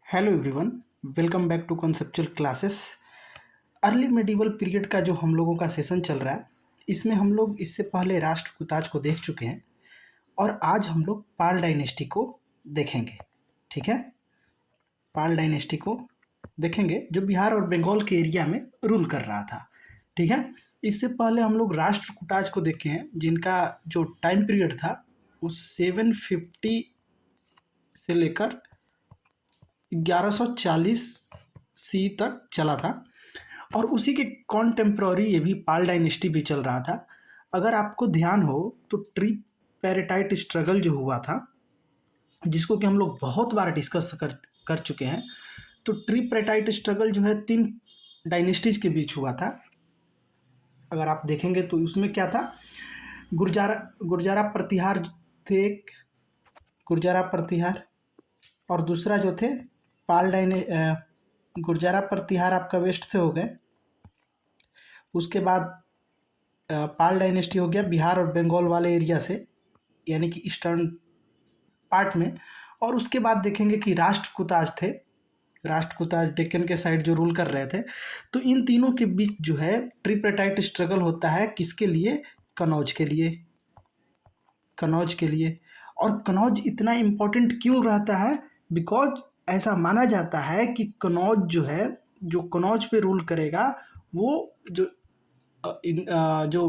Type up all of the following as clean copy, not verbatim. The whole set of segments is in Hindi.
Hello everyone, welcome back to conceptual classes. Early medieval period का जो हम लोगों का सेशन चल रहा है, इसमें हम लोग इससे पहले राष्ट्रकूटाज को देख चुके हैं और आज हम लोग पाल डायनेस्टी को देखेंगे। ठीक है, पाल डायनेस्टी को देखेंगे जो बिहार और बंगाल के एरिया में रूल कर रहा था। ठीक है, इससे पहले हम लोग राष्ट्रकूटाज को देखे हैं जिनका जो टाइम पीरियड था वो 750 से लेकर 1140 सी तक चला था और उसी के कॉन्टेम्प्ररी ये भी पाल डायनेस्टी भी चल रहा था। अगर आपको ध्यान हो तो ट्रिपेरेटाइट स्ट्रगल जो हुआ था, जिसको कि हम लोग बहुत बार डिस्कस कर चुके हैं, तो ट्रिपेरेटाइट स्ट्रगल जो है 3 डायनेस्टीज के बीच हुआ था। अगर आप देखेंगे तो उसमें क्या था, गुर्जारा प्रतिहार थे, एक गुर्जारा प्रतिहार और दूसरा जो थे गुर्जारा प्रतिहार आपका वेस्ट से हो गए। उसके बाद पाल डायनेस्टी हो गया बिहार और बंगाल वाले एरिया से, यानी कि ईस्टर्न पार्ट में। और उसके बाद देखेंगे कि राष्ट्रकूटाज थे, राष्ट्रकूटाज डेक्कन के साइड जो रूल कर रहे थे। तो इन तीनों के बीच जो है ट्रिपेटाइट स्ट्रगल होता है, किसके लिए? कनौज के लिए, कनौज के लिए। और कनौज इतना इम्पोर्टेंट क्यों रहता है? बिकॉज ऐसा माना जाता है कि कनौज जो है, जो कनौज पे रूल करेगा वो जो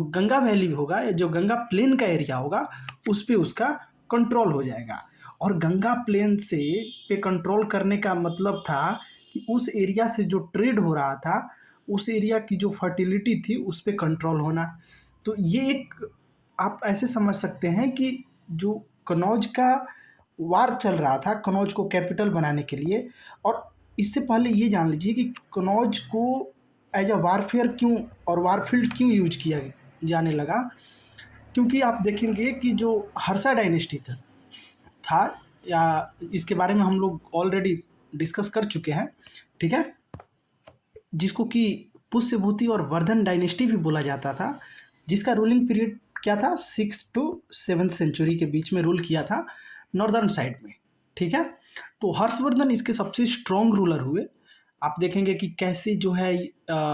गंगा वैली होगा या जो गंगा प्लेन का एरिया होगा उस पे उसका कंट्रोल हो जाएगा। और गंगा प्लेन से पे कंट्रोल करने का मतलब था कि उस एरिया से जो ट्रेड हो रहा था, उस एरिया की जो फर्टिलिटी थी उस पे कंट्रोल होना। तो ये एक आप ऐसे समझ सकते हैं कि जो कनौज का वार चल रहा था कनौज को कैपिटल बनाने के लिए। और इससे पहले ये जान लीजिए कि कनौज को एज अ वारफेयर क्यों और वारफील्ड क्यों यूज किया जाने लगा। क्योंकि आप देखेंगे कि जो हर्षा डायनेस्टी था या इसके बारे में हम लोग ऑलरेडी डिस्कस कर चुके हैं। ठीक है, जिसको कि पुष्यभूति और वर्धन डायनेस्टी भी बोला जाता था, जिसका रूलिंग पीरियड क्या था, 6 to 7 सेंचुरी के बीच में रूल किया था नॉर्दर्न साइड में। ठीक है, तो हर्षवर्धन इसके सबसे स्ट्रॉन्ग रूलर हुए। आप देखेंगे कि कैसे जो है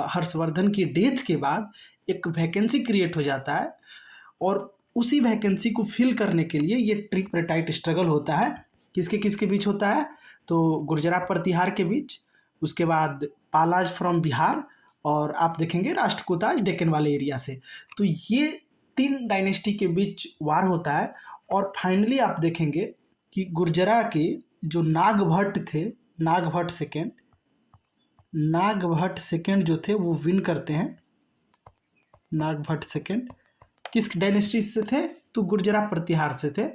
हर्षवर्धन की डेथ के बाद एक वैकेंसी क्रिएट हो जाता है और उसी वैकेंसी को फिल करने के लिए ये ट्रिपेटाइट स्ट्रगल होता है। किसके किसके बीच होता है? तो गुर्जरा प्रतिहार के बीच, उसके बाद पालाज फ्रॉम बिहार, और आप देखेंगे राष्ट्रकूटाज डेक्कन वाले एरिया से। तो ये 3 डायनेस्टी के बीच वार होता है। और फाइनली आप देखेंगे कि गुर्जरा के जो नागभट्ट थे, नागभट्ट सेकेंड जो थे वो विन करते हैं। नागभट्ट सेकेंड किस डायनेस्टी से थे? तो गुर्जरा प्रतिहार से थे।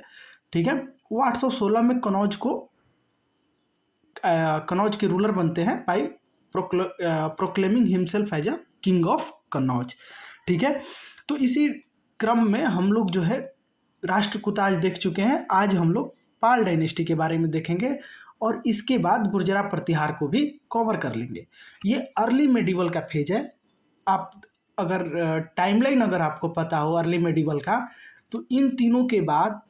ठीक है, वो 816 में कनौज के रूलर बनते हैं by proclaiming himself as a king of Kannauj. ठीक है, तो इसी क्रम में हम लोग जो है राष्ट्रकूटाज देख चुके हैं। आज हम लोग पाल डायनेस्टी के बारे में देखेंगे और इसके बाद गुर्जरा प्रतिहार को भी कवर कर लेंगे। ये अर्ली मेडिवल का फेज है। आप अगर टाइमलाइन अगर आपको पता हो अर्ली मेडिवल का, तो इन तीनों के बाद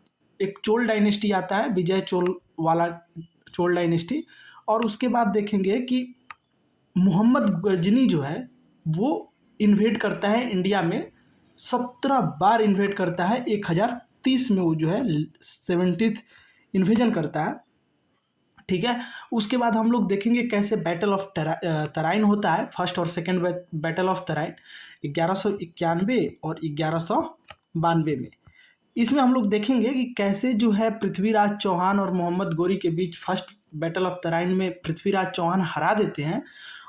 एक चोल डायनेस्टी आता है, विजय चोल वाला चोल डायनेस्टी। और उसके बाद देखेंगे कि मोहम्मद गजनी जो है वो इन्वेड करता है इंडिया में, 17 बार इन्वेड करता है। 1030 में वो जो है 70th इन्वेजन करता है। ठीक है, उसके बाद हम लोग देखेंगे कैसे बैटल ऑफ तराइन होता है, फर्स्ट और सेकंड बैटल ऑफ तराइन 1191 और 1192 में। इसमें हम लोग देखेंगे कि कैसे जो है पृथ्वीराज चौहान और मोहम्मद गोरी के बीच फर्स्ट बैटल ऑफ तराइन में पृथ्वीराज चौहान हरा देते हैं।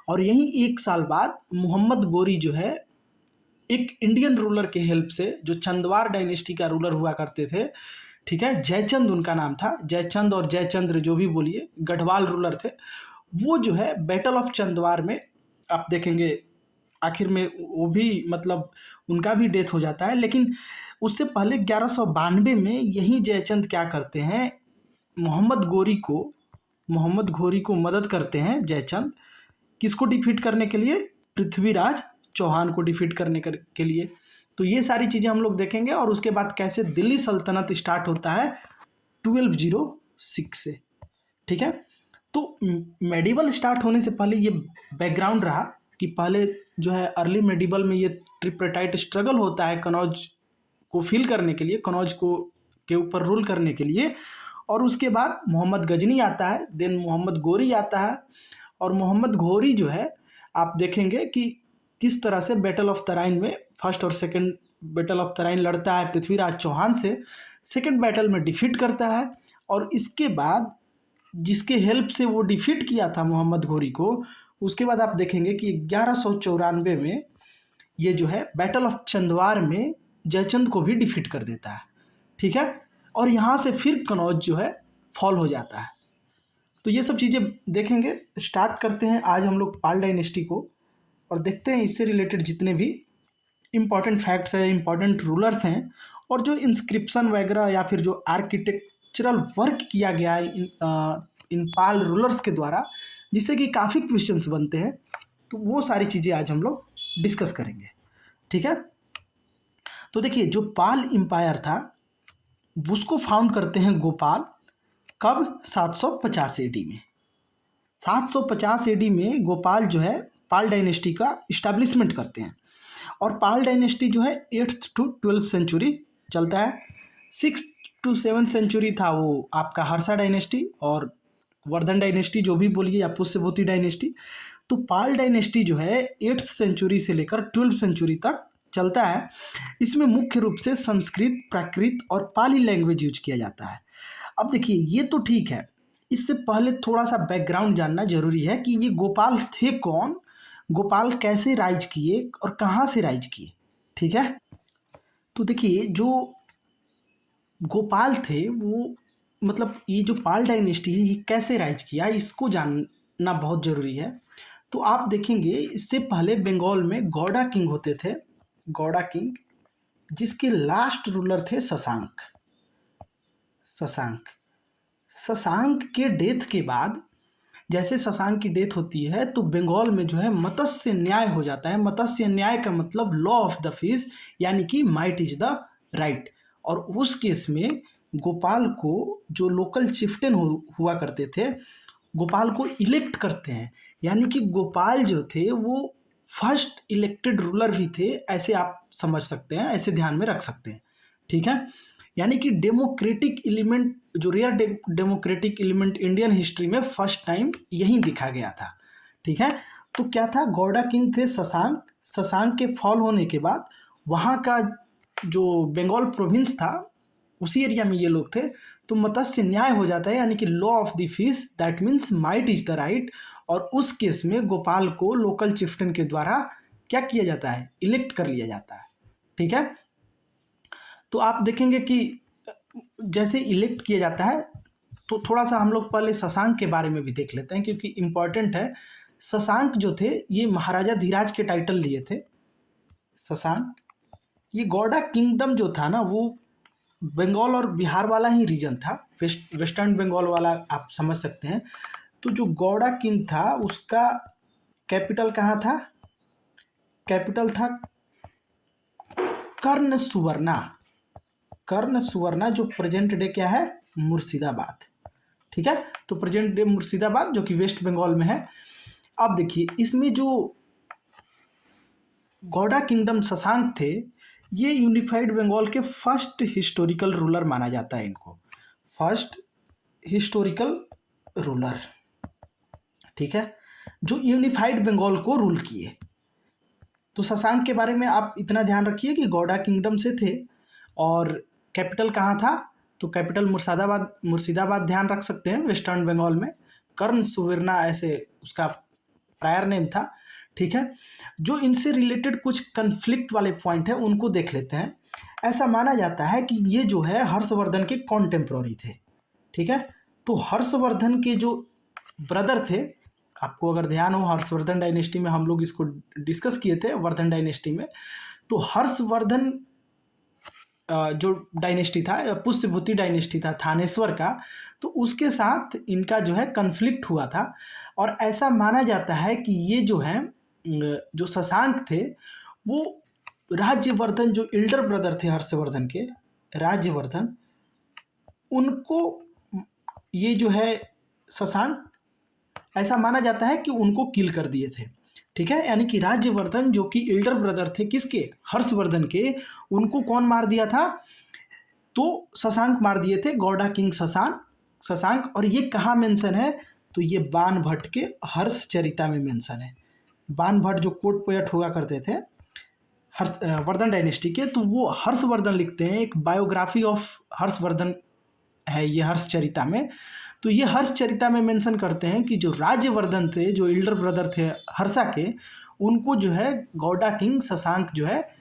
और यहीं 1 साल बाद मोहम्मद गोरी जो है एक इंडियन रूलर के हेल्प से, जो चंदवार डायनेस्टी का रूलर हुआ करते थे, ठीक है, जयचंद उनका नाम था, जयचंद और जयचंद्र जो भी बोलिए, गढ़वाल रूलर थे, वो जो है बैटल ऑफ चंदवार में आप देखेंगे आखिर में वो भी मतलब उनका भी डेथ हो जाता है। लेकिन उससे पहले 1192 में यही जयचंद क्या करते हैं, मोहम्मद घोरी को मदद करते हैं जयचंद, किसको डिफीट करने के लिए? पृथ्वीराज चौहान को डिफीट करने के लिए। तो ये सारी चीज़ें हम लोग देखेंगे। और उसके बाद कैसे दिल्ली सल्तनत स्टार्ट होता है 1206 से। ठीक है, तो मेडिवल स्टार्ट होने से पहले ये बैकग्राउंड रहा कि पहले जो है अर्ली मेडिवल में ये ट्रिपरेटाइट स्ट्रगल होता है कनौज को फिल करने के लिए, कनौज को के ऊपर रूल करने के लिए। और उसके बाद मोहम्मद गजनी आता है, देन मोहम्मद गोरी आता है। और मोहम्मद घोरी जो है आप देखेंगे कि किस तरह से बैटल ऑफ तराइन में फर्स्ट और सेकंड बैटल ऑफ तराइन लड़ता है पृथ्वीराज चौहान से, सेकंड बैटल में डिफीट करता है। और इसके बाद जिसके हेल्प से वो डिफीट किया था मोहम्मद घोरी को, उसके बाद आप देखेंगे कि 1194 में ये जो है बैटल ऑफ चंदवार में जयचंद को भी डिफीट कर देता है, ठीक है। और यहाँ से फिर कनौज जो है फॉल हो जाता है। तो ये सब चीज़ें देखेंगे। स्टार्ट करते हैं आज हम लोग पाल डायनेस्टी को और देखते हैं इससे रिलेटेड जितने भी इम्पॉर्टेंट फैक्ट्स हैं, इम्पॉर्टेंट रूलर्स हैं, और जो इंस्क्रिप्शन वगैरह या फिर जो आर्किटेक्चरल वर्क किया गया है इन पाल रूलर्स के द्वारा, जिससे कि काफ़ी क्वेश्चंस बनते हैं। तो वो सारी चीज़ें आज हम लोग डिस्कस करेंगे, ठीक है। तो देखिए जो पाल एम्पायर था उसको फाउंड करते हैं गोपाल, कब? 750 एडी में। 750 एडी में गोपाल जो है पाल डायनेस्टी का इस्टेब्लिशमेंट करते हैं। और पाल डायनेस्टी जो है 8th to 12th सेंचुरी चलता है। 6th to 7th सेंचुरी था वो आपका हर्षा डायनेस्टी और वर्धन डायनेस्टी, जो भी बोलिए, या पुष्यभूति डायनेस्टी। तो पाल डायनेस्टी जो है 8th सेंचुरी से लेकर 12th सेंचुरी तक चलता है। इसमें मुख्य रूप से संस्कृत, प्राकृत और पाली लैंग्वेज यूज किया जाता है। अब देखिए ये तो ठीक है, इससे पहले थोड़ा सा बैकग्राउंड जानना जरूरी है कि ये गोपाल थे कौन, गोपाल कैसे राइज किए और कहाँ से राइज किए, ठीक है। तो देखिए जो गोपाल थे वो मतलब ये जो पाल डायनेस्टी है ये कैसे राइज किया, इसको जानना बहुत ज़रूरी है। तो आप देखेंगे इससे पहले बंगाल में गौड़ा किंग होते थे, गौड़ा किंग, जिसके लास्ट रूलर थे शशांक। शशांक के डेथ के बाद, जैसे शशांक की डेथ होती है तो बंगाल में जो है मत्स्य न्याय हो जाता है। मत्स्य न्याय का मतलब लॉ ऑफ द फिश, यानी कि माइट इज द राइट। और उस केस में गोपाल को जो लोकल चिफ्टन हुआ करते थे, गोपाल को इलेक्ट करते हैं। यानी कि गोपाल जो थे वो फर्स्ट इलेक्टेड रूलर भी थे, ऐसे आप समझ सकते हैं, ऐसे ध्यान में रख सकते हैं, ठीक है। यानी कि डेमोक्रेटिक एलिमेंट, जो real democratic element Indian history में फर्स्ट टाइम यहीं दिखा गया था, ठीक है। तो क्या था, गौड़ा किंग थे शशांक। शशांक के फॉल होने के बाद वहाँ का जो बंगाल प्रोविंस था उसी एरिया में ये लोग थे, तो मत्स्य न्याय हो जाता है, यानी कि law of the fish, that means might is the right. और उस केस में गोपाल को लोकल चिफ्टन के द्वारा क्या किया जाता है, इलेक्ट कर लिया जाता है, ठीक है। तो आप देखेंगे कि जैसे इलेक्ट किया जाता है, तो थोड़ा सा हम लोग पहले शशांक के बारे में भी देख लेते हैं क्योंकि इम्पॉर्टेंट है। शशांक जो थे ये महाराजा धीराज के टाइटल लिए थे। शशांक, ये गौड़ा किंगडम जो था ना वो बंगाल और बिहार वाला ही रीजन था, वेस्टर्न बंगाल वाला आप समझ सकते हैं। तो जो गौड़ा किंग था उसका कैपिटल कहाँ था, कैपिटल था कर्ण सुवर्णा। कर्ण सुवर्णा जो प्रेजेंट डे क्या है, मुर्शिदाबाद, ठीक है। तो प्रेजेंट डे मुर्शिदाबाद जो कि वेस्ट बंगाल में है। अब देखिए इसमें जो गौड़ा किंगडम शशांक थे, ये यूनिफाइड बंगाल के फर्स्ट हिस्टोरिकल रूलर माना जाता है इनको, फर्स्ट हिस्टोरिकल रूलर, ठीक है, जो यूनिफाइड बंगाल को रूल किए। तो शशांक के बारे में आप इतना ध्यान रखिए कि गौड़ा किंगडम से थे और कैपिटल कहाँ था, तो कैपिटल मुर्शिदाबाद ध्यान रख सकते हैं वेस्टर्न बंगाल में। कर्ण सुवर्णा ऐसे उसका प्रायर नेम था, ठीक है। जो इनसे रिलेटेड कुछ कन्फ्लिक्ट वाले पॉइंट है उनको देख लेते हैं। ऐसा माना जाता है कि ये जो है हर्षवर्धन के कॉन्टेम्प्ररी थे, ठीक है। तो हर्षवर्धन के जो ब्रदर थे, आपको अगर ध्यान हो हर्षवर्धन डायनेस्टी में हम लोग इसको डिस्कस किए थे, वर्धन डायनेस्टी में। तो हर्षवर्धन जो डायनेस्टी था, पुष्यभूति डायनेस्टी था थानेश्वर का, तो उसके साथ इनका जो है कन्फ्लिक्ट हुआ था। और ऐसा माना जाता है कि ये जो है जो शशांक थे वो राज्यवर्धन, जो एल्डर ब्रदर थे हर्षवर्धन के, राज्यवर्धन, उनको ये जो है शशांक ऐसा माना जाता है कि उनको किल कर दिए थे। ठीक है, यानी कि राज्यवर्धन जो कि एल्डर ब्रदर थे किसके, हर्षवर्धन के, उनको कौन मार दिया था, तो शशांक मार दिए थे, गौड़ा किंग शशांक शशांक। और ये कहाँ मेंशन है, तो ये बाण भट्ट के हर्षचरिता में मेंशन है। बाण भट्ट जो कोर्ट पोएट हुआ करते थे वर्धन डायनेस्टी के, तो वो हर्षवर्धन लिखते हैं, एक बायोग्राफी ऑफ हर्षवर्धन है ये हर्षचरिता में। तो ये हर्षचरिता में मेंशन करते हैं कि जो राज्यवर्धन थे, जो एल्डर ब्रदर थे हर्षा के, उनको जो है गौड़ा किंग शशांक जो है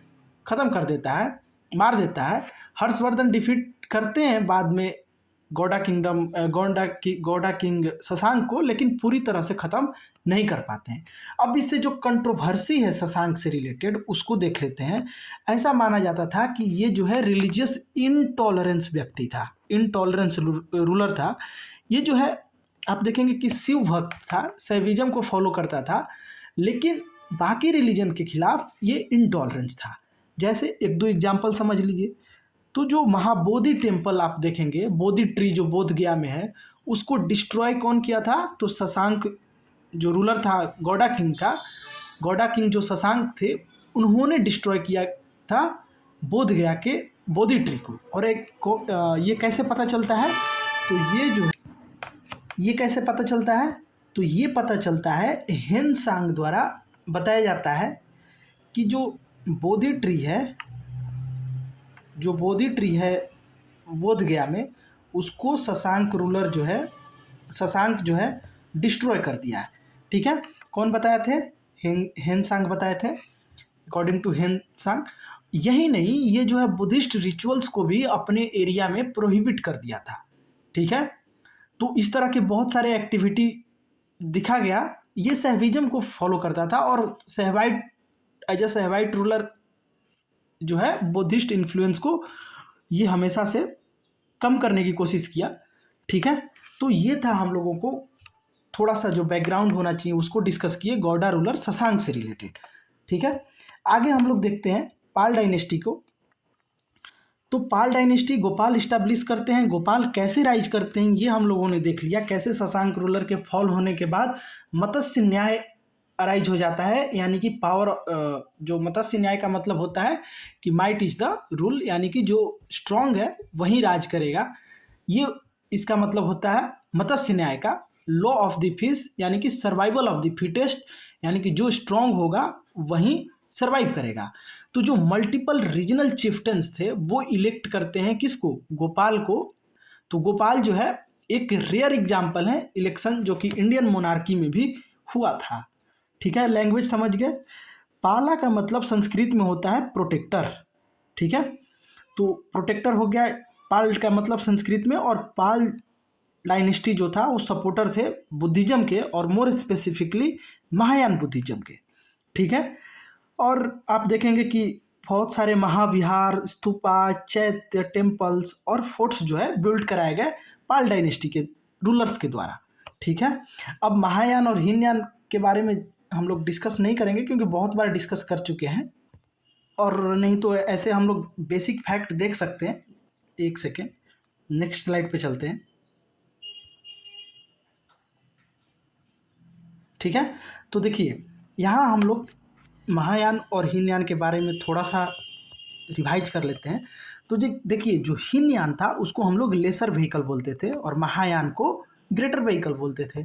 ख़त्म कर देता है, मार देता है। हर्षवर्धन डिफीट करते हैं बाद में गौड़ा किंग शशांक को, लेकिन पूरी तरह से ख़त्म नहीं कर पाते हैं। अब इससे जो कंट्रोवर्सी है शशांक से रिलेटेड उसको देख लेते हैं। ऐसा माना जाता था कि ये जो है रिलीजियस इनटॉलरेंस व्यक्ति था, इनटॉलरेंस रूलर था। ये जो है आप देखेंगे कि शिव भक्त था, शैविज्म को फॉलो करता था, लेकिन बाकी रिलीजन के खिलाफ ये इनटॉलरेंस था। जैसे एक दो एग्जाम्पल समझ लीजिए। तो जो महाबोधि टेम्पल आप देखेंगे, बोधि ट्री जो बोध गया में है, उसको डिस्ट्रॉय कौन किया था, तो शशांक जो रूलर था गौड़ा किंग का, गौड़ा किंग जो शशांक थे, उन्होंने डिस्ट्रॉय किया था बोध गया के बोधि ट्री को। और एक को ये कैसे पता चलता है, तो ये कैसे पता चलता है, तो ये पता चलता है हेन सांग द्वारा बताया जाता है कि जो बोधि ट्री है, जो बोधि ट्री है बोध गया में, उसको शशांक रूलर जो है, शशांक जो है डिस्ट्रॉय कर दिया है। ठीक है, कौन बताए थे, हेन सांग बताए थे, अकॉर्डिंग टू हेन सांग। यही नहीं, ये जो है बुद्धिस्ट रिचुअल्स को भी अपने एरिया में प्रोहिबिट कर दिया था। ठीक है, तो इस तरह के बहुत सारे एक्टिविटी दिखा गया। ये सहविज्म को फॉलो करता था, और सहवाइट एज ए सहवाइट रूलर जो है बुद्धिस्ट इन्फ्लुएंस को ये हमेशा से कम करने की कोशिश किया। ठीक है, तो ये था हम लोगों को थोड़ा सा जो बैकग्राउंड होना चाहिए उसको डिस्कस किए गौड़ा रूलर शशांक से रिलेटेड। ठीक है, आगे हम लोग देखते हैं पाल डायनेस्टी को। तो पाल डायनेस्टी गोपाल इस्टेब्लिश करते हैं। गोपाल कैसे राइज करते हैं ये हम लोगों ने देख लिया, कैसे शशांक रूलर के फॉल होने के बाद मत्स्य न्याय अराइज हो जाता है, यानी कि पावर, जो मत्स्य न्याय का मतलब होता है कि माइट इज द रूल, यानी कि जो स्ट्रांग है वही राज करेगा। ये इसका मतलब होता है मत्स्य न्याय का। लॉ ऑफ द फिश, यानी कि सर्वाइवल ऑफ द फिटेस्ट, यानी कि जो स्ट्रांग होगा वही सर्वाइव करेगा। तो जो मल्टीपल रीजनल चिफ्टन्स थे वो इलेक्ट करते हैं किसको, गोपाल को। तो गोपाल जो है एक रेयर एग्जाम्पल है इलेक्शन जो कि इंडियन मोनार्की में भी हुआ था। ठीक है, लैंग्वेज समझ गए। पाला का मतलब संस्कृत में होता है प्रोटेक्टर। ठीक है, तो प्रोटेक्टर हो गया पाल का मतलब संस्कृत में। और पाल डायनेस्टी जो था वो सपोर्टर थे बुद्धिज्म के, और मोर स्पेसिफिकली महायान बुद्धिज्म के। ठीक है, और आप देखेंगे कि बहुत सारे महाविहार, स्तूपा, चैत्य, टेम्पल्स और फोर्ट्स जो है बिल्ड कराए गए पाल डायनेस्टी के रूलर्स के द्वारा। ठीक है, अब महायान और हीनयान के बारे में हम लोग डिस्कस नहीं करेंगे क्योंकि बहुत बार डिस्कस कर चुके हैं, और नहीं तो ऐसे हम लोग बेसिक फैक्ट देख सकते हैं। एक सेकेंड, नेक्स्ट स्लाइड पे चलते हैं। ठीक है, तो देखिए यहाँ हम लोग महायान और हीनयान के बारे में थोड़ा सा रिवाइज कर लेते हैं। तो देखिए जो हीनयान था उसको हम लोग लेसर व्हीकल बोलते थे, और महायान को ग्रेटर व्हीकल बोलते थे।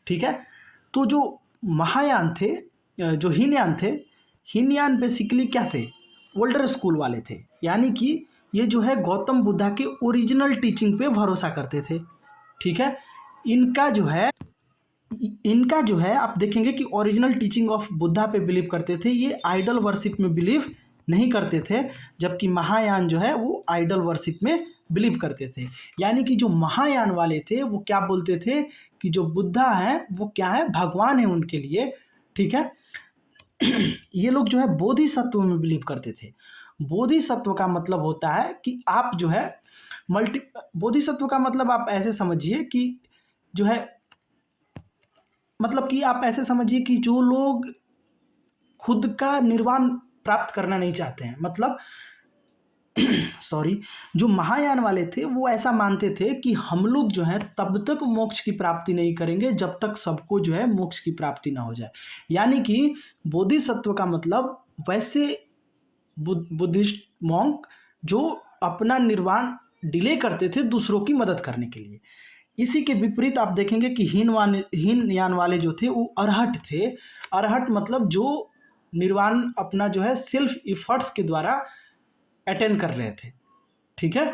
ठीक है, तो जो महायान थे, जो हीनयान थे, हीनयान बेसिकली क्या थे, ओल्डर स्कूल वाले थे, यानी कि ये जो है गौतम बुद्धा के ओरिजिनल टीचिंग पे भरोसा करते थे। ठीक है, इनका जो है आप देखेंगे कि ओरिजिनल टीचिंग ऑफ बुद्धा पे बिलीव करते थे। ये आइडल वर्शिप में बिलीव नहीं करते थे, जबकि महायान जो है वो आइडल वर्शिप में बिलीव करते थे। यानी कि जो महायान वाले थे वो क्या बोलते थे कि जो बुद्धा है वो क्या है, भगवान है उनके लिए। ठीक है, ये लोग जो है बोधिसत्व में बिलीव करते थे। बोधिसत्व का मतलब होता है कि आप जो है बोधिसत्व का मतलब आप ऐसे समझिए कि जो है, मतलब कि आप ऐसे समझिए कि जो लोग खुद का निर्वाण प्राप्त करना नहीं चाहते हैं, मतलब सॉरी, जो महायान वाले थे वो ऐसा मानते थे कि हम लोग जो है तब तक मोक्ष की प्राप्ति नहीं करेंगे जब तक सबको जो है मोक्ष की प्राप्ति ना हो जाए। यानी कि बोधिसत्व का मतलब वैसे बुद्धिस्ट मॉन्क जो अपना निर्वाण डिले करते थे दूसरों की मदद करने के लिए। इसी के विपरीत आप देखेंगे कि हीन यान वाले जो थे वो अरहट थे। अरहट मतलब जो निर्वाण अपना जो है सेल्फ इफर्ट्स के द्वारा अटेंड कर रहे थे। ठीक है,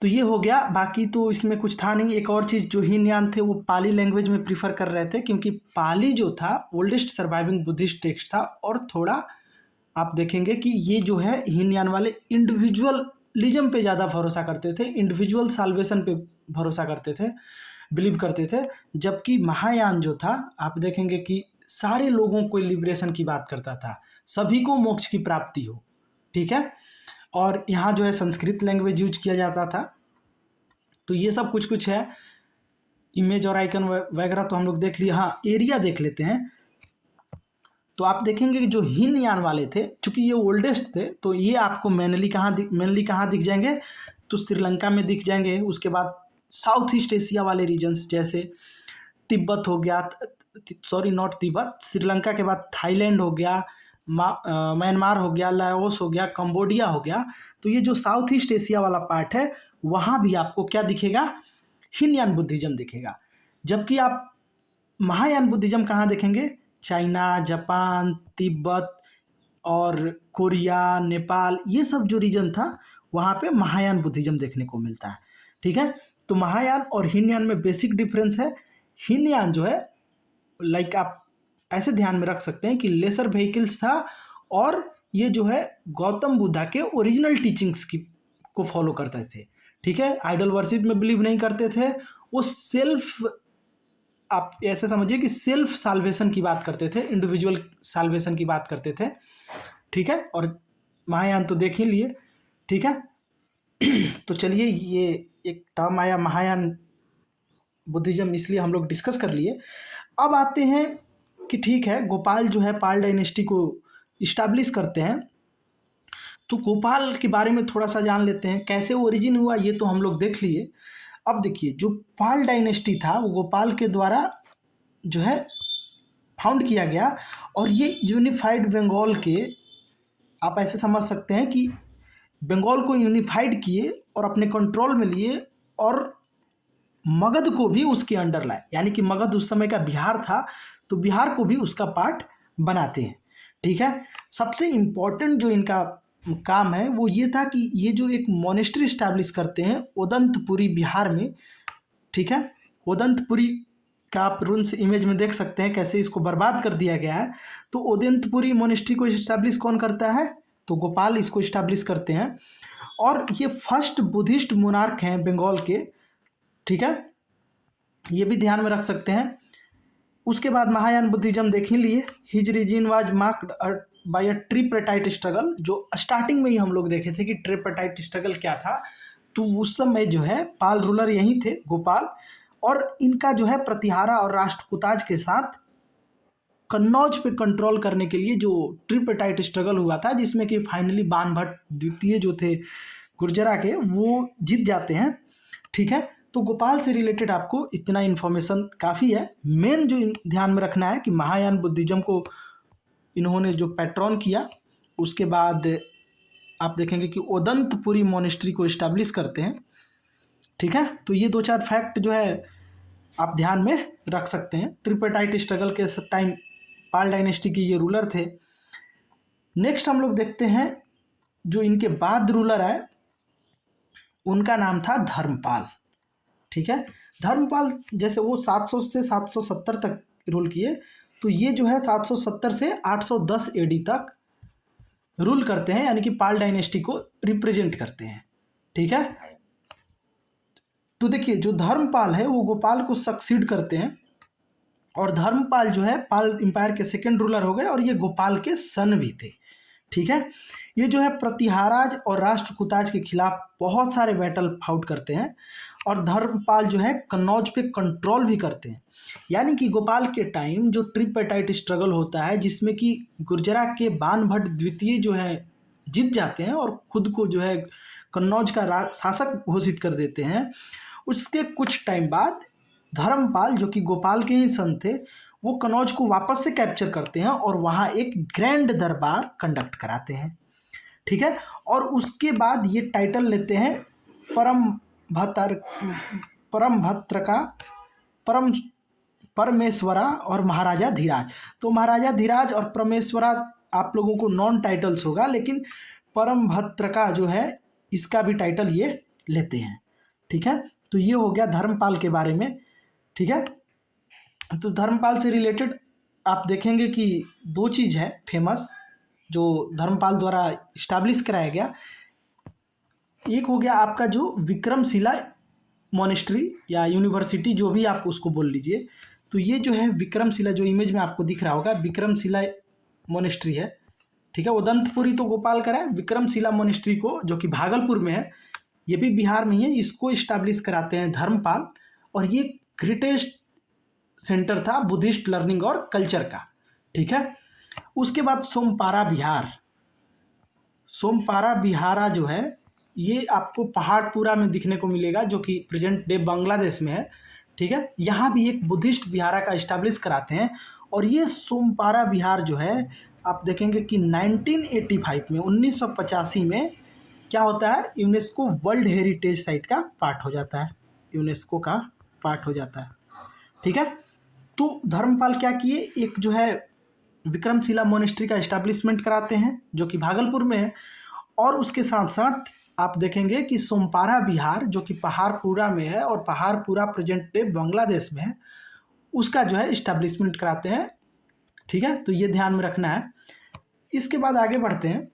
तो ये हो गया। बाकी तो इसमें कुछ था नहीं। एक और चीज़, जो हीनयान थे वो पाली लैंग्वेज में प्रीफर कर रहे थे, क्योंकि पाली जो था ओल्डेस्ट सर्वाइविंग बुद्धिस्ट टेक्स्ट था। और थोड़ा आप देखेंगे कि ये जो है हीनयान वाले इंडिविजुअलिज्म पे ज़्यादा भरोसा करते थे, इंडिविजुअल साल्वेशन पे भरोसा करते थे, बिलीव करते थे। जबकि महायान जो था आप देखेंगे कि सारे लोगों को लिबरेशन की बात करता था, सभी को मोक्ष की प्राप्ति हो। ठीक है, और यहाँ जो है संस्कृत लैंग्वेज यूज किया जाता था। तो ये सब कुछ कुछ है। इमेज और आइकन वगैरह तो हम लोग देख लिए। हाँ, एरिया देख लेते हैं। तो आप देखेंगे कि जो हीनयान वाले थे, चूंकि ये ओल्डेस्ट थे, तो ये आपको मेनली कहाँ दिख जाएंगे, तो श्रीलंका में दिख जाएंगे। उसके बाद साउथ ईस्ट एशिया वाले रीजन्स जैसे तिब्बत हो गया, सॉरी नॉट तिब्बत, श्रीलंका के बाद थाईलैंड हो गया, म्यांमार हो गया, लाओस हो गया, कंबोडिया हो गया। तो ये जो साउथ ईस्ट एशिया वाला पार्ट है वहाँ भी आपको क्या दिखेगा, हीनयान बुद्धिज्म दिखेगा। जबकि आप महायान बुद्धिज्म कहाँ देखेंगे, चाइना, जापान, तिब्बत और कोरिया, नेपाल, ये सब जो रीजन था वहाँ पे महायान बुद्धिज्म देखने को मिलता है। ठीक है, तो महायान और हीनयान में बेसिक डिफरेंस है। हीनयान जो है लाइक आप ऐसे ध्यान में रख सकते हैं कि लेसर व्हीकल्स था, और ये जो है गौतम बुद्धा के ओरिजिनल टीचिंग्स की को फॉलो करते थे। ठीक है, आइडल वर्शिप में बिलीव नहीं करते थे। वो सेल्फ, आप ऐसे समझिए कि सेल्फ साल्वेशन की बात करते थे, इंडिविजुअल साल्वेशन की बात करते थे। ठीक है, और महायान तो देख ही लिए। ठीक है, तो चलिए, ये एक टर्म आया महायान बुद्धिज्म, इसलिए हम लोग डिस्कस कर लिए। अब आते हैं कि ठीक है, गोपाल जो है पाल डायनेस्टी को इस्टेब्लिश करते हैं। तो गोपाल के बारे में थोड़ा सा जान लेते हैं, कैसे ओरिजिन हुआ ये तो हम लोग देख लिए। अब देखिए, जो पाल डायनेस्टी था वो गोपाल के द्वारा जो है फाउंड किया गया, और ये यूनिफाइड बंगाल के, आप ऐसे समझ सकते हैं कि बंगाल को यूनिफाइड किए और अपने कंट्रोल में लिए, और मगध को भी उसके अंडर लाए। यानी कि मगध उस समय का बिहार था, तो बिहार को भी उसका पार्ट बनाते हैं। ठीक है, सबसे इम्पोर्टेंट जो इनका काम है वो ये था कि ये जो एक मोनेस्ट्री स्टैब्लिश करते हैं उदंतपुरी बिहार में। ठीक है, उदंतपुरी का आप रून्स इमेज में देख सकते हैं कैसे इसको बर्बाद कर दिया गया है। तो उदंतपुरी मोनेस्ट्री को इस्टेब्लिश कौन करता है, तो गोपाल इसको इस्टेब्लिश करते हैं, और ये फर्स्ट बुद्धिस्ट मोनार्क हैं बंगाल के। ठीक है, ये भी ध्यान में रख सकते हैं। उसके बाद महायान बुद्धिज्म देख ही लिए। His reason was marked by a tripartite struggle, जो स्टार्टिंग में ही हम लोग देखे थे कि ट्रिपरेटाइट स्ट्रगल क्या था। तो उस समय जो है पाल रूलर यही थे, गोपाल, और इनका जो है प्रतिहारा और राष्ट्रकूटाज के साथ कन्नौज पे कंट्रोल करने के लिए जो ट्रिपरेटाइट स्ट्रगल हुआ था, जिसमें कि फाइनली बाणभट्ट द्वितीय जो थे गुर्जरा के, वो जीत जाते हैं। ठीक है, तो गोपाल से रिलेटेड आपको इतना इन्फॉर्मेशन काफ़ी है। मेन जो ध्यान में रखना है कि महायान बुद्धिज्म को इन्होंने जो पैट्रॉन किया, उसके बाद आप देखेंगे कि उदंतपुरी मोनेस्ट्री को इस्टेब्लिश करते हैं। ठीक है, तो ये दो चार फैक्ट जो है आप ध्यान में रख सकते हैं। ट्रिपरेटाइट स्ट्रगल के टाइम पाल डायनेस्टी के ये रूलर थे। नेक्स्ट हम लोग देखते हैं जो इनके बाद रूलर आए, उनका नाम था धर्मपाल। ठीक है, धर्मपाल जैसे वो 700 से 770 तक रूल किए, तो ये जो है 770 से 810 एडी तक रूल करते हैं, यानी कि पाल डायनेस्टी को रिप्रेजेंट करते हैं। ठीक है, तो देखिए जो धर्मपाल है वो गोपाल को सक्सीड करते हैं, और धर्मपाल जो है पाल एम्पायर के सेकंड रूलर हो गए, और ये गोपाल के सन भी थे। ठीक है, ये जो है प्रतिहाराज और राष्ट्रकूटाज के खिलाफ बहुत सारे बैटल फाउट करते हैं, और धर्मपाल जो है कन्नौज पे कंट्रोल भी करते हैं। यानी कि गोपाल के टाइम जो ट्रिपरेटाइट स्ट्रगल होता है, जिसमें कि गुर्जरा के बाणभट्ट द्वितीय जो है जीत जाते हैं और खुद को जो है कन्नौज का शासक घोषित कर देते हैं, उसके कुछ टाइम बाद धर्मपाल जो कि गोपाल के ही सन थे, वो कन्नौज को वापस से कैप्चर करते हैं और वहाँ एक ग्रैंड दरबार कंडक्ट कराते हैं। ठीक है, और उसके बाद ये टाइटल लेते हैं परमेश्वरा और महाराजा धीराज। तो महाराजा धीराज और परमेश्वरा आप लोगों को नॉन टाइटल्स होगा, लेकिन परमभद्रका जो है इसका भी टाइटल ये लेते हैं। ठीक है, तो ये हो गया धर्मपाल के बारे में। ठीक है, तो धर्मपाल से रिलेटेड आप देखेंगे कि दो चीज़ है फेमस जो धर्मपाल द्वारा इस्टेब्लिश कराया गया। एक हो गया आपका जो विक्रमशिला मोनेस्ट्री या यूनिवर्सिटी, जो भी आप उसको बोल लीजिए। तो ये जो है विक्रमशिला, जो इमेज में आपको दिख रहा होगा, विक्रमशिला मोनेस्ट्री है। ठीक है, उदंतपुरी तो गोपाल का है, विक्रमशिला मोनेस्ट्री को जो कि भागलपुर में है, ये भी बिहार में ही है, इसको इस्टेब्लिश कराते हैं धर्मपाल। और ये ग्रेटेस्ट सेंटर था बुद्धिस्ट लर्निंग और कल्चर का। ठीक है, उसके बाद सोमपारा बिहारा जो है ये आपको पहाड़पुरा में दिखने को मिलेगा, जो कि प्रेजेंट डे बांग्लादेश में है। ठीक है, यहाँ भी एक बुद्धिस्ट विहारा का इस्टेब्लिश कराते हैं। और ये सोमपारा विहार जो है आप देखेंगे कि 1985 में 1985 में क्या होता है, यूनेस्को वर्ल्ड हेरिटेज साइट का पार्ट हो जाता है, यूनेस्को का पार्ट हो जाता है। ठीक है, तो धर्मपाल क्या किए, एक जो है विक्रमशिला मोनेस्ट्री का इस्टेब्लिशमेंट कराते हैं जो कि भागलपुर में है। और उसके साथ साथ आप देखेंगे कि सोमपारा विहार जो कि पहाड़पुरा में है, और पहाड़पुरा प्रेजेंट डे बांग्लादेश में है, उसका जो है इस्टेब्लिशमेंट कराते हैं। ठीक है, तो ये ध्यान में रखना है। इसके बाद आगे बढ़ते हैं।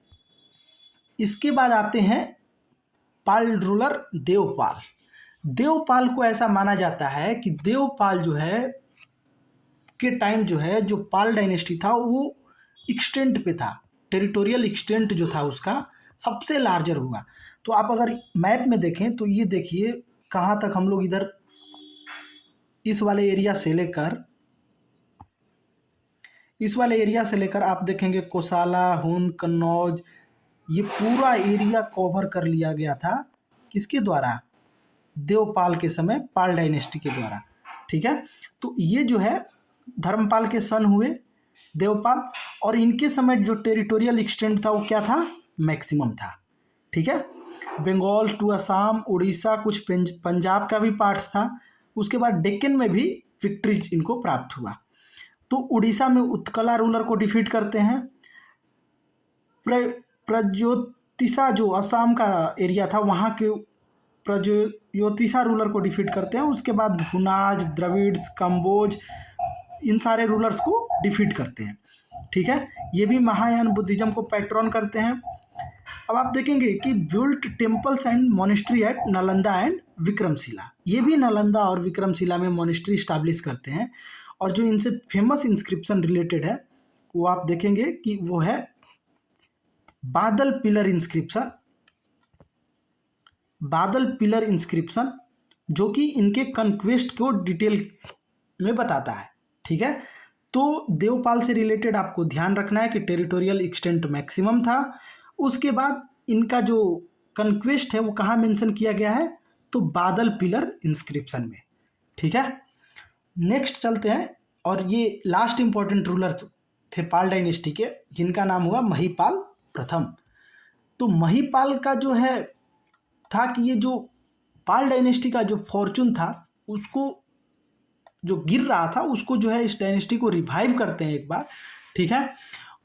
इसके बाद आते हैं पाल रूलर देवपाल को ऐसा माना जाता है कि देवपाल जो है के टाइम जो है जो पाल डायनेस्टी था वो एक्सटेंट पे था, टेरिटोरियल एक्सटेंट जो था उसका सबसे लार्जर हुआ। तो आप अगर मैप में देखें तो ये देखिए कहाँ तक हम लोग इधर इस वाले एरिया से लेकर आप देखेंगे कोसाला, हून, कन्नौज, ये पूरा एरिया कवर कर लिया गया था किसके द्वारा, देवपाल के समय, पाल डायनेस्टी के द्वारा। ठीक है, तो ये जो है धर्मपाल के सन हुए देवपाल, और इनके समय जो टेरिटोरियल एक्सटेंट था वो क्या था, मैक्सिमम था। ठीक है, बंगाल टू असम, उड़ीसा, कुछ पंजाब का भी पार्ट्स था। उसके बाद डेक्कन में भी विक्ट्रीज इनको प्राप्त हुआ। तो उड़ीसा में उत्कला रूलर को डिफीट करते हैं। प्रज्योतिषा जो असम का एरिया था वहाँ के प्रज्योतिषा रूलर को डिफीट करते हैं। उसके बाद हुनाज, द्रविड्स, कंबोज, इन सारे रूलर्स को डिफीट करते हैं। ठीक है, ये भी महायान बुद्धिज्म को पैट्रन करते हैं। अब आप देखेंगे कि built temples and monastery at Nalanda and Vikramshila, ये भी नालंदा और विक्रमशिला में मोनेस्ट्री स्टैब्लिश करते हैं। और जो इनसे फेमस इंस्क्रिप्शन रिलेटेड है वो आप देखेंगे कि वो है बादल पिलर इंस्क्रिप्शन, जो कि इनके कन्क्वेस्ट को डिटेल में बताता है। ठीक है, तो देवपाल से रिलेटेड आपको ध्यान रखना है कि टेरिटोरियल एक्सटेंट मैक्सिमम था। उसके बाद इनका जो कन्क्वेस्ट है वो कहाँ मेंशन किया गया है, तो बादल पिलर इंस्क्रिप्शन में। ठीक है, नेक्स्ट चलते हैं। और ये लास्ट इंपॉर्टेंट रूलर थे पाल डायनेस्टी के, जिनका नाम हुआ महिपाल प्रथम। तो महिपाल का जो है था कि ये जो पाल डायनेस्टी का जो फॉर्चून था उसको जो गिर रहा था उसको जो है इस डायनेस्टी को रिवाइव करते हैं एक बार। ठीक है,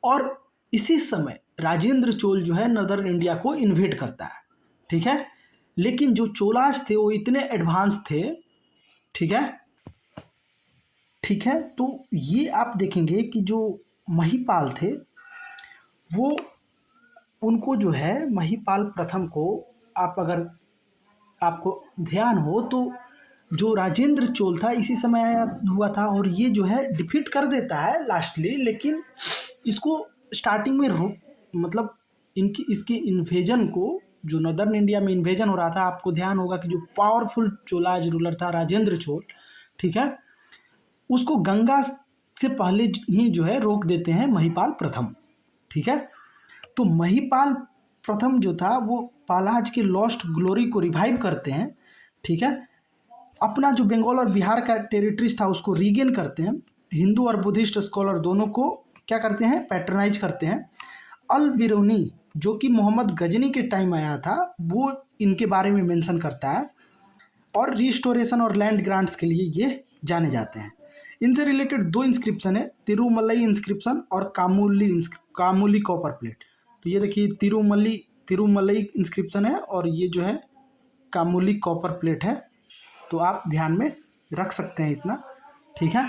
और इसी समय राजेंद्र चोल जो है नदर्न इंडिया को इन्वेड करता है। ठीक है, लेकिन जो चोलाज थे वो इतने एडवांस थे। ठीक है, तो ये आप देखेंगे कि जो महिपाल थे वो उनको जो है महिपाल प्रथम को, आप अगर आपको ध्यान हो तो जो राजेंद्र चोल था इसी समय आया हुआ था, और ये जो है डिफीट कर देता है लास्टली। लेकिन इसको स्टार्टिंग में मतलब इसके इन्वेजन को, जो नदर्न इंडिया में इन्वेजन हो रहा था, आपको ध्यान होगा कि जो पावरफुल चोलाज रूलर था राजेंद्र चोल, ठीक है, उसको गंगा से पहले ही जो है रोक देते हैं महिपाल प्रथम। ठीक है, तो महिपाल प्रथम जो था वो पालाज के लॉस्ट ग्लोरी को रिवाइव करते हैं, ठीक है। अपना जो बंगाल और बिहार का टेरिटरीज था उसको रीगेन करते हैं। हिंदू और बुद्धिस्ट स्कॉलर दोनों को क्या करते हैं, पैट्रनाइज करते हैं। अल बिरूनी जो कि मोहम्मद गजनी के टाइम आया था वो इनके बारे में मेंशन करता है, और रिस्टोरेशन और लैंड ग्रांट्स के लिए ये जाने जाते हैं। इनसे रिलेटेड दो इंस्क्रिप्शन है, तिरुमलई इंस्क्रिप्शन और कामुली कॉपर प्लेट। तो ये देखिए तिरुमलई इंस्क्रिप्शन है और ये जो है कामुली कॉपर प्लेट है, तो आप ध्यान में रख सकते हैं इतना, ठीक है।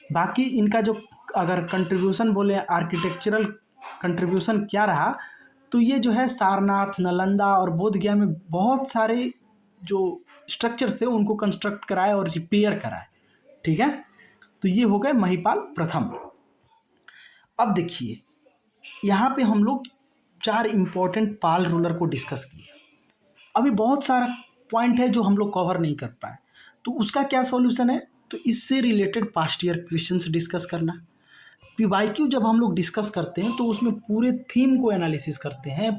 बाकी इनका जो अगर कंट्रीब्यूशन बोले आर्किटेक्चरल कंट्रीब्यूशन क्या रहा, तो ये जो है सारनाथ, नालंदा और बोध गया में बहुत सारे जो स्ट्रक्चर्स थे उनको कंस्ट्रक्ट कराए और रिपेयर कराए, ठीक है। तो ये हो गए महिपाल प्रथम। अब देखिए यहाँ पे हम लोग 4 इम्पोर्टेंट पाल रूलर को डिस्कस किए। अभी बहुत सारा पॉइंट है जो हम लोग कवर नहीं कर पाए, तो उसका क्या सॉल्यूशन है, तो इससे related past year questions discuss करना। पीवाईक्यू जब हम लोग डिस्कस करते हैं तो उसमें पूरे थीम को एनालिसिस करते हैं,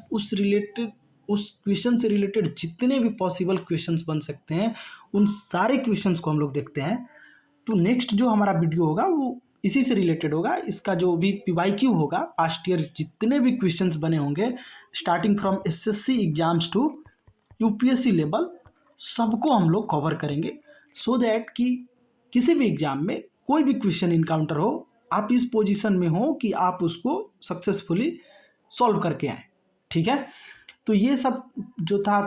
उस क्वेश्चन से रिलेटेड जितने भी पॉसिबल क्वेश्चंस बन सकते हैं उन सारे क्वेश्चंस को हम लोग देखते हैं। तो नेक्स्ट जो हमारा वीडियो होगा वो इसी से रिलेटेड होगा। इसका जो भी पीवाईक्यू होगा, पास्ट ईयर जितने भी क्वेश्चंस बने होंगे starting from SSC exams to UPSC level, सबको हम लोग कवर करेंगे, सो दैट कि किसी भी एग्जाम में कोई भी क्वेश्चन इनकाउंटर हो, आप इस पोजीशन में हो कि आप उसको सक्सेसफुली सॉल्व करके आएँ, ठीक है। तो ये सब जो था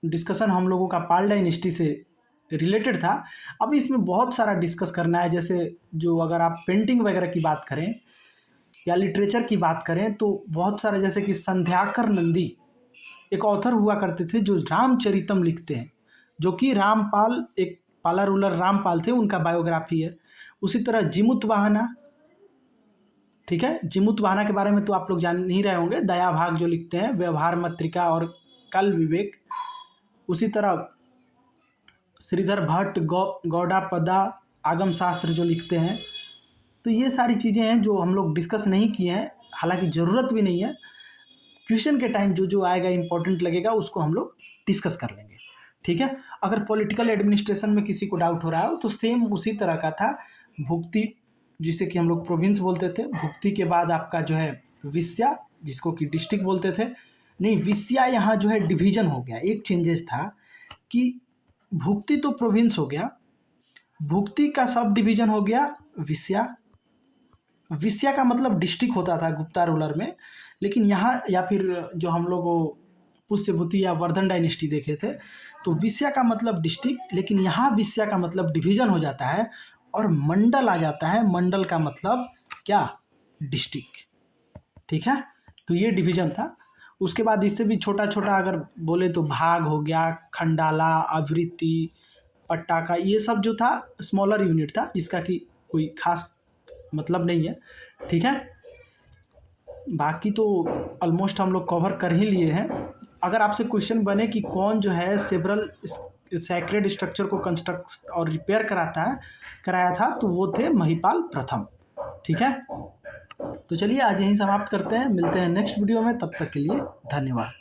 डिस्कशन हम लोगों का पाल डायनेस्टी से रिलेटेड था। अब इसमें बहुत सारा डिस्कस करना है, जैसे जो अगर आप पेंटिंग वगैरह की बात करें या लिटरेचर की बात करें तो बहुत सारे, जैसे कि संध्याकर नंदी एक ऑथर हुआ करते थे जो रामचरितम लिखते हैं, जो कि रामपाल, एक पाला रूलर रामपाल थे, उनका बायोग्राफी है। उसी तरह जिमुत वाहना, ठीक है, जिमुत वाहना के बारे में तो आप लोग जान नहीं रहे होंगे, दया भाग जो लिखते हैं, व्यवहार मत्रिका और कल विवेक। उसी तरह श्रीधर भट्ट गौड़ापदा आगम शास्त्र जो लिखते हैं। तो ये सारी चीज़ें हैं जो हम लोग डिस्कस नहीं किए हैं, हालांकि ज़रूरत भी नहीं है। क्वेश्चन के टाइम जो जो आएगा इंपॉर्टेंट लगेगा उसको हम लोग डिस्कस कर लेंगे, ठीक है। अगर पॉलिटिकल एडमिनिस्ट्रेशन में किसी को डाउट हो रहा हो तो सेम उसी तरह का था। भुक्ति जिसे कि हम लोग प्रोविंस बोलते थे, भुक्ति के बाद आपका जो है विस्या जिसको कि डिस्ट्रिक्ट बोलते थे, नहीं विस्या यहाँ जो है डिवीजन हो गया। एक चेंजेस था कि भुक्ति तो प्रोविंस हो गया, भुक्ति का सब डिवीजन हो गया विस्या। विस्या का मतलब डिस्ट्रिक्ट होता था गुप्ता रूलर में, लेकिन यहाँ या फिर जो हम लोग पुष्यभूति या वर्धन डायनेस्टी देखे थे तो विस्या का मतलब डिस्ट्रिक्ट, लेकिन यहाँ विस्या का मतलब डिवीजन हो जाता है और मंडल आ जाता है। मंडल का मतलब क्या, डिस्ट्रिक्ट, ठीक है। तो ये डिवीजन था। उसके बाद इससे भी छोटा छोटा अगर बोले तो भाग हो गया, खंडाला, आवृत्ति, पट्टाका, ये सब जो था स्मॉलर यूनिट था जिसका कि कोई खास मतलब नहीं है, ठीक है। बाकी तो ऑलमोस्ट हम लोग कवर कर ही लिए हैं। अगर आपसे क्वेश्चन बने कि कौन जो है सेवरल सैक्रेड स्ट्रक्चर को कंस्ट्रक्ट और रिपेयर कराया था, तो वो थे महिपाल प्रथम, ठीक है। तो चलिए आज यहीं समाप्त करते हैं, मिलते हैं नेक्स्ट वीडियो में, तब तक के लिए धन्यवाद।